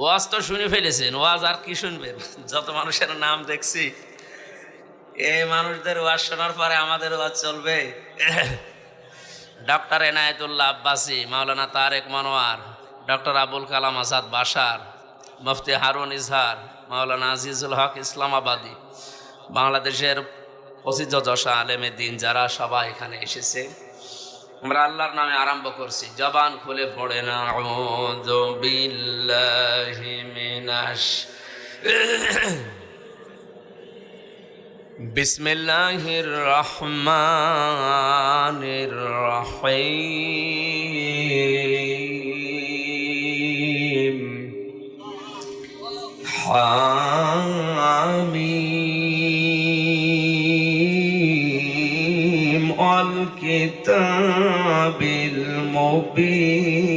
ওয়াজ তো শুনে ফেলেছেন, ওয়াজ আর কি শুনবেন? যত মানুষের নাম দেখছি, এই মানুষদের ওয়াজ শোনার পরে আমাদের ওয়াজ চলবে? ডক্টর এনায়েতুল্লাহ আব্বাসী, মাওলানা তারেক মনোয়ার, ডক্টর আবুল কালাম আজাদ বাশার, মুফতি হারুন ইজহার, মাওলানা আজিজুল হক ইসলামাবাদী, বাংলাদেশের প্রসিদ্ধ আলেমে দিন যারা সবাই এখানে এসেছে, আমরা আল্লাহর নামে আরম্ভ করছি। জবান খুলে পড়ে না আউযু বিল্লাহি মিনাশ বিসমিল্লাহির রহমানির রহিম। হামিম ওয়াল কিতাবিল মুবিন